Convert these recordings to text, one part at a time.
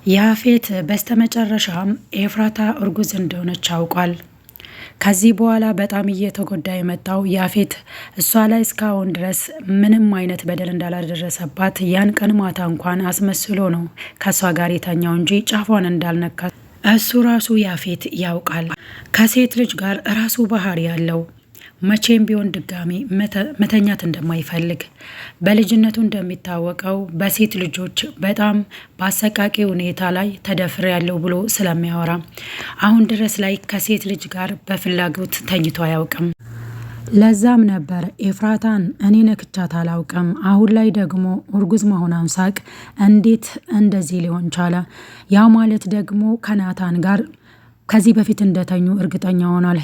ያፌት በስተመጨረሻም ኤፍራታ እርጉዝ እንደሆነች አውቋል። ከዚህ በኋላ በጣም እየተጎዳ የመጣው ያፌት እሷ ላይ እስካሁን ድረስ ምንም አይነት በደል እንዳላደረሰባት ያን ቀን ማታ እንኳን አስመስሎ ነው ከእሷ ጋር የተኛው እንጂ ጫፏን እንዳልነካ እሱ ራሱ ያፌት ያውቃል። ከሴት ልጅ ጋር ራሱ ባህሪ ያለው መቼም ቢሆን ድጋሚ መተኛት እንደማይፈልግ በልጅነቱ እንደሚታወቀው በሴት ልጆች በጣም በአሰቃቂ ሁኔታ ላይ ተደፍሬ ያለው ብሎ ስለሚያወራ አሁን ድረስ ላይ ከሴት ልጅ ጋር በፍላጎት ተኝቶ አያውቅም። ለዛም ነበር ኤፍራታን እኔ ነክቻት አላውቅም፣ አሁን ላይ ደግሞ እርጉዝ መሆኗን ሳቅ እንዴት እንደዚህ ሊሆን ቻለ? ያ ማለት ደግሞ ከናታን ጋር ከዚህ በፊት እንደተኙ እርግጠኛ ሆኗል።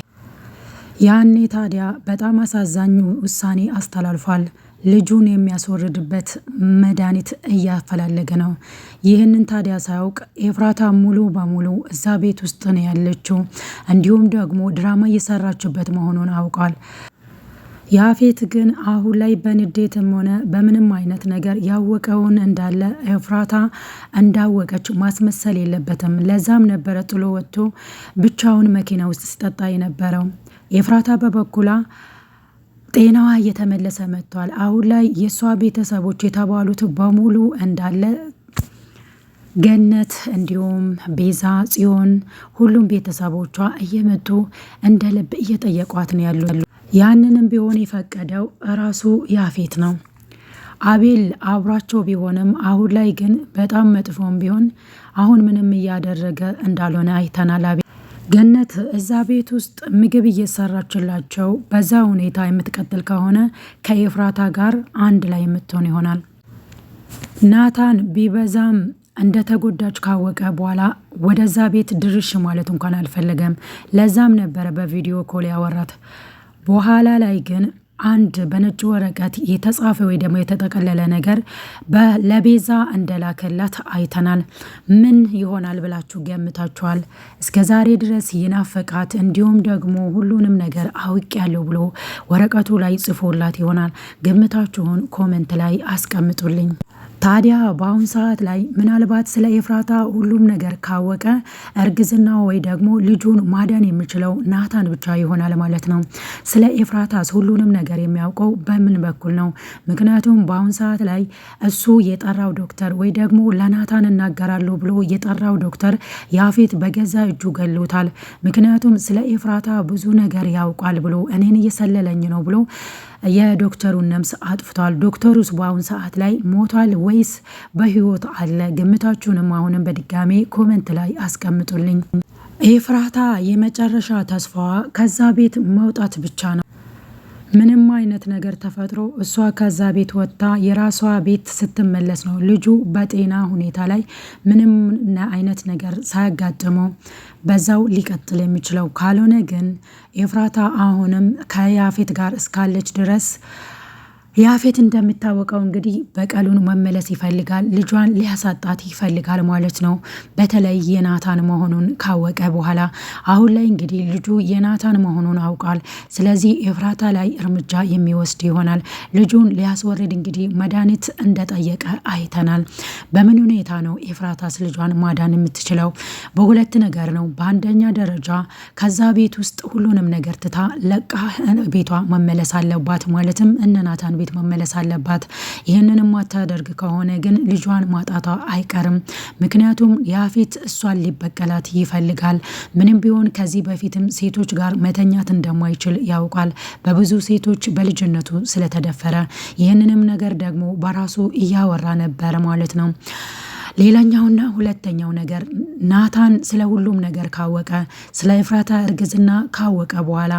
ያኔ ታዲያ በጣም አሳዛኙ ውሳኔ አስተላልፏል። ልጁን የሚያስወርድበት መድኃኒት እያፈላለገ ነው። ይህንን ታዲያ ሳያውቅ ኤፍራታ ሙሉ በሙሉ እዛ ቤት ውስጥ ነው ያለችው፣ እንዲሁም ደግሞ ድራማ እየሰራችበት መሆኑን አውቋል። ያፌት ግን አሁን ላይ በንዴትም ሆነ በምንም አይነት ነገር ያወቀውን እንዳለ ኤፍራታ እንዳወቀች ማስመሰል የለበትም። ለዛም ነበረ ጥሎ ወጥቶ ብቻውን መኪና ውስጥ ሲጠጣ የነበረው። ኤፍራታ በበኩላ ጤናዋ እየተመለሰ መጥቷል። አሁን ላይ የእሷ ቤተሰቦች የተባሉት በሙሉ እንዳለ ገነት፣ እንዲሁም ቤዛ፣ ጽዮን ሁሉም ቤተሰቦቿ እየመጡ እንደ ልብ እየጠየቋት ነው ያሉ። ያንንም ቢሆን የፈቀደው ራሱ ያፌት ነው። አቤል አብሯቸው ቢሆንም አሁን ላይ ግን በጣም መጥፎም ቢሆን አሁን ምንም እያደረገ እንዳልሆነ አይተናል። ገነት እዛ ቤት ውስጥ ምግብ እየሰራችላቸው በዛ ሁኔታ የምትቀጥል ከሆነ ከኤፍራታ ጋር አንድ ላይ የምትሆን ይሆናል። ናታን ቢበዛም እንደተጎዳች ካወቀ በኋላ ወደዛ ቤት ድርሽ ማለት እንኳን አልፈለገም። ለዛም ነበረ በቪዲዮ ኮል ያወራት። በኋላ ላይ ግን አንድ በነጭ ወረቀት የተጻፈ ወይ ደግሞ የተጠቀለለ ነገር ለቤዛ እንደላከላት አይተናል። ምን ይሆናል ብላችሁ ገምታችኋል? እስከ ዛሬ ድረስ ይናፈቃት እንዲሁም ደግሞ ሁሉንም ነገር አውቅ ያለው ብሎ ወረቀቱ ላይ ጽፎላት ይሆናል? ግምታችሁን ኮመንት ላይ አስቀምጡልኝ። ታዲያ በአሁን ሰዓት ላይ ምናልባት ስለ ኤፍራታ ሁሉም ነገር ካወቀ እርግዝና ወይ ደግሞ ልጁን ማዳን የሚችለው ናታን ብቻ ይሆናል ማለት ነው። ስለ ኤፍራታስ ሁሉንም ነገር የሚያውቀው በምን በኩል ነው? ምክንያቱም በአሁን ሰዓት ላይ እሱ የጠራው ዶክተር ወይ ደግሞ ለናታን እናገራለሁ ብሎ የጠራው ዶክተር ያፌት በገዛ እጁ ገሎታል። ምክንያቱም ስለ ኤፍራታ ብዙ ነገር ያውቃል ብሎ እኔን እየሰለለኝ ነው ብሎ የዶክተሩን ነፍስ አጥፍቷል። ዶክተሩስ በአሁን ሰዓት ላይ ሞቷል ወይስ በህይወት አለ? ግምታችሁንም አሁንም በድጋሜ ኮመንት ላይ አስቀምጡልኝ። ኤፍራታ የመጨረሻ ተስፋዋ ከዛ ቤት መውጣት ብቻ ነው። ምንም አይነት ነገር ተፈጥሮ እሷ ከዛ ቤት ወጥታ የራሷ ቤት ስትመለስ ነው ልጁ በጤና ሁኔታ ላይ ምንም አይነት ነገር ሳያጋጥመው በዛው ሊቀጥል የሚችለው። ካልሆነ ግን ኤፍራታ አሁንም ከያፌት ጋር እስካለች ድረስ ያፌት እንደሚታወቀው እንግዲህ በቀሉን መመለስ ይፈልጋል። ልጇን ሊያሳጣት ይፈልጋል ማለት ነው። በተለይ የናታን መሆኑን ካወቀ በኋላ አሁን ላይ እንግዲህ ልጁ የናታን መሆኑን አውቃል። ስለዚህ ኤፍራታ ላይ እርምጃ የሚወስድ ይሆናል። ልጁን ሊያስወርድ እንግዲህ መድኃኒት እንደጠየቀ አይተናል። በምን ሁኔታ ነው ኤፍራታስ ልጇን ማዳን የምትችለው? በሁለት ነገር ነው። በአንደኛ ደረጃ ከዛ ቤት ውስጥ ሁሉንም ነገር ትታ ለቃ ቤቷ መመለስ አለባት። ማለትም እነ ናታን ቤት መመለስ አለባት። ይህንን ማታደርግ ከሆነ ግን ልጇን ማጣቷ አይቀርም። ምክንያቱም ያፌት እሷን ሊበቀላት ይፈልጋል። ምንም ቢሆን ከዚህ በፊትም ሴቶች ጋር መተኛት እንደማይችል ያውቃል። በብዙ ሴቶች በልጅነቱ ስለተደፈረ ይህንንም ነገር ደግሞ በራሱ እያወራ ነበር ማለት ነው። ሌላኛውና ሁለተኛው ነገር ናታን ስለ ሁሉም ነገር ካወቀ ስለ ኤፍራታ እርግዝና ካወቀ በኋላ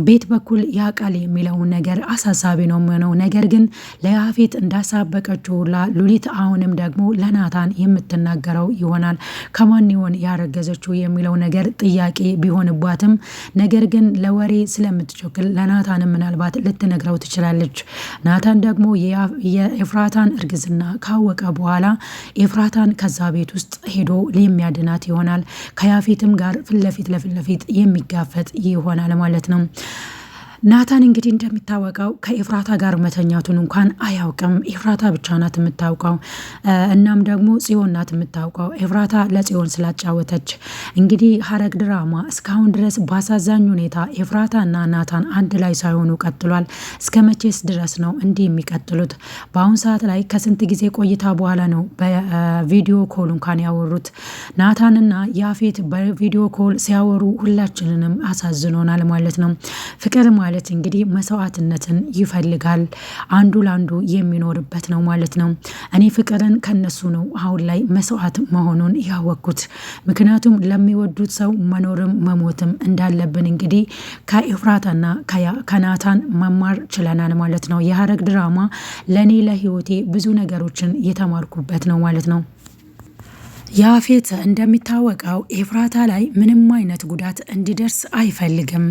ቤት በኩል ያውቃል የሚለውን ነገር አሳሳቢ ነው የሚሆነው። ነገር ግን ለያፌት እንዳሳበቀችው ሉሊት አሁንም ደግሞ ለናታን የምትናገረው ይሆናል። ከማን ይሆን ያረገዘችው የሚለው ነገር ጥያቄ ቢሆንባትም ነገር ግን ለወሬ ስለምትቸኩል ለናታን ምናልባት ልትነግረው ትችላለች። ናታን ደግሞ የኤፍራታን እርግዝና ካወቀ በኋላ ኤፍራታን ከዛ ቤት ውስጥ ሄዶ የሚያድናት ይሆናል። ከያፌትም ጋር ፊት ለፊት የሚጋፈጥ ይሆናል ማለት ነው። ናታን እንግዲህ እንደሚታወቀው ከኤፍራታ ጋር መተኛቱን እንኳን አያውቅም። ኤፍራታ ብቻ ናት የምታውቀው። እናም ደግሞ ጽዮን ናት የምታውቀው። ኤፍራታ ለጽዮን ስላጫወተች እንግዲህ ሐረግ ድራማ እስካሁን ድረስ በአሳዛኝ ሁኔታ ኤፍራታና ናታን አንድ ላይ ሳይሆኑ ቀጥሏል። እስከ መቼስ ድረስ ነው እንዲህ የሚቀጥሉት? በአሁኑ ሰዓት ላይ ከስንት ጊዜ ቆይታ በኋላ ነው በቪዲዮ ኮል እንኳን ያወሩት። ናታንና ያፌት በቪዲዮ ኮል ሲያወሩ ሁላችንንም አሳዝኖናል ማለት ነው። ፍቅር ማለት እንግዲህ መስዋዕትነትን ይፈልጋል። አንዱ ለአንዱ የሚኖርበት ነው ማለት ነው። እኔ ፍቅርን ከነሱ ነው አሁን ላይ መስዋዕት መሆኑን ያወቅኩት። ምክንያቱም ለሚወዱት ሰው መኖርም መሞትም እንዳለብን እንግዲህ ከኤፍራታና ከናታን መማር ችለናል ማለት ነው። የሐረግ ድራማ ለእኔ ለህይወቴ ብዙ ነገሮችን የተማርኩበት ነው ማለት ነው። ያፌት እንደሚታወቀው ኤፍራታ ላይ ምንም አይነት ጉዳት እንዲደርስ አይፈልግም።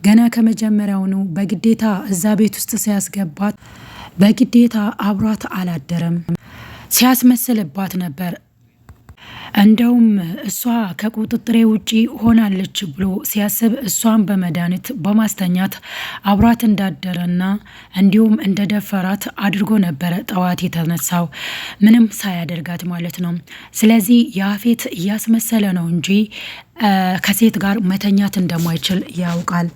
ገና ከመጀመሪያውኑ በግዴታ እዛ ቤት ውስጥ ሲያስገባት በግዴታ አብሯት አላደረም፣ ሲያስመስልባት ነበር። እንደውም እሷ ከቁጥጥሬ ውጪ ሆናለች ብሎ ሲያስብ እሷን በመድኃኒት በማስተኛት አብሯት እንዳደረና እንዲሁም እንደደፈራት አድርጎ ነበረ ጠዋት የተነሳው፣ ምንም ሳያደርጋት ማለት ነው። ስለዚህ ያፌት እያስመሰለ ነው እንጂ ከሴት ጋር መተኛት እንደማይችል ያውቃል።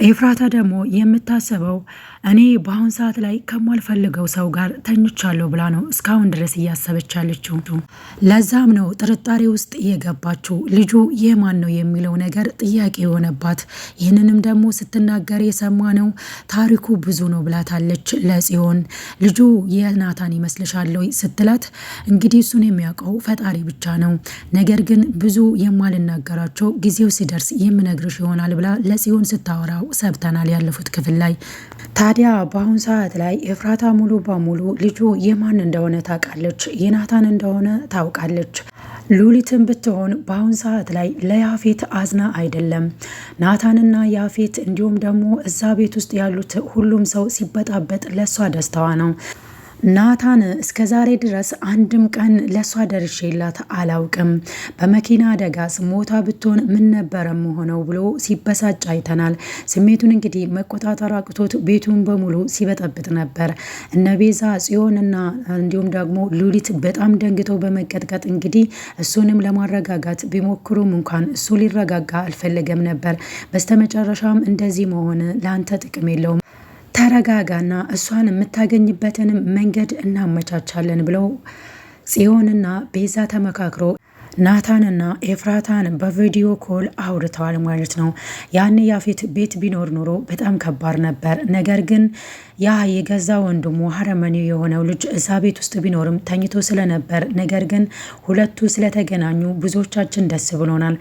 ኤፍራታ ደግሞ የምታስበው እኔ በአሁን ሰዓት ላይ ከማልፈልገው ሰው ጋር ተኝቻለሁ ብላ ነው እስካሁን ድረስ እያሰበች ያለችው። ለዛም ነው ጥርጣሬ ውስጥ የገባችው። ልጁ የማን ነው የሚለው ነገር ጥያቄ የሆነባት። ይህንንም ደግሞ ስትናገር የሰማነው ታሪኩ ብዙ ነው ብላታለች ለጽዮን። ልጁ የናታን ይመስልሻል ስትላት እንግዲህ እሱን የሚያውቀው ፈጣሪ ብቻ ነው፣ ነገር ግን ብዙ የማልናገራቸው ጊዜው ሲደርስ የምነግርሽ ይሆናል ብላ ለጽዮን ስታወራው ሰብተናል ያለፉት ክፍል ላይ። ታዲያ በአሁን ሰዓት ላይ ኤፍራታ ሙሉ በሙሉ ልጁ የማን እንደሆነ ታውቃለች፣ የናታን እንደሆነ ታውቃለች። ሉሊትን ብትሆን በአሁን ሰዓት ላይ ለያፌት አዝና አይደለም። ናታንና ያፌት እንዲሁም ደግሞ እዛ ቤት ውስጥ ያሉት ሁሉም ሰው ሲበጣበጥ ለእሷ ደስታዋ ነው። ናታን እስከ ዛሬ ድረስ አንድም ቀን ለእሷ ደርሼላት አላውቅም። በመኪና አደጋስ ሞታ ብትሆን ምን ነበረ መሆነው ብሎ ሲበሳጭ አይተናል። ስሜቱን እንግዲህ መቆጣጠር አቅቶት ቤቱን በሙሉ ሲበጠብጥ ነበር። እነ ቤዛ ጽዮንና እንዲሁም ደግሞ ሉሊት በጣም ደንግተው በመቀጥቀጥ እንግዲህ እሱንም ለማረጋጋት ቢሞክሩም እንኳን እሱ ሊረጋጋ አልፈለገም ነበር። በስተመጨረሻም እንደዚህ መሆን ለአንተ ጥቅም የለውም፣ ተረጋጋና እሷን የምታገኝበትን መንገድ እናመቻቻለን ብለው ጽዮንና ቤዛ ተመካክሮ ናታንና ኤፍራታን በቪዲዮ ኮል አውርተዋል ማለት ነው። ያን ያፌት ቤት ቢኖር ኑሮ በጣም ከባድ ነበር። ነገር ግን ያ የገዛ ወንድሙ ሀረመኔ የሆነው ልጅ እዛ ቤት ውስጥ ቢኖርም ተኝቶ ስለነበር፣ ነገር ግን ሁለቱ ስለተገናኙ ብዙዎቻችን ደስ ብሎናል።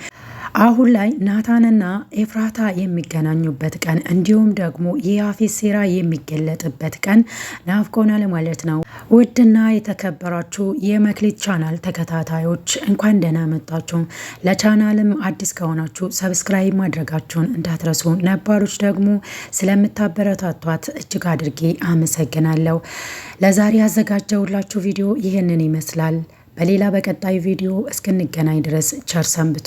አሁን ላይ ናታንና ኤፍራታ የሚገናኙበት ቀን እንዲሁም ደግሞ የያፌት ሴራ የሚገለጥበት ቀን ናፍቆናል ማለት ነው። ውድና የተከበራችሁ የመክሊት ቻናል ተከታታዮች እንኳን ደህና መጣችሁ። ለቻናልም አዲስ ከሆናችሁ ሰብስክራይብ ማድረጋችሁን እንዳትረሱ፣ ነባሮች ደግሞ ስለምታበረታቷት እጅግ አድርጌ አመሰግናለሁ። ለዛሬ ያዘጋጀውላችሁ ቪዲዮ ይህንን ይመስላል። በሌላ በቀጣይ ቪዲዮ እስክንገናኝ ድረስ ቸር ሰንብቱ።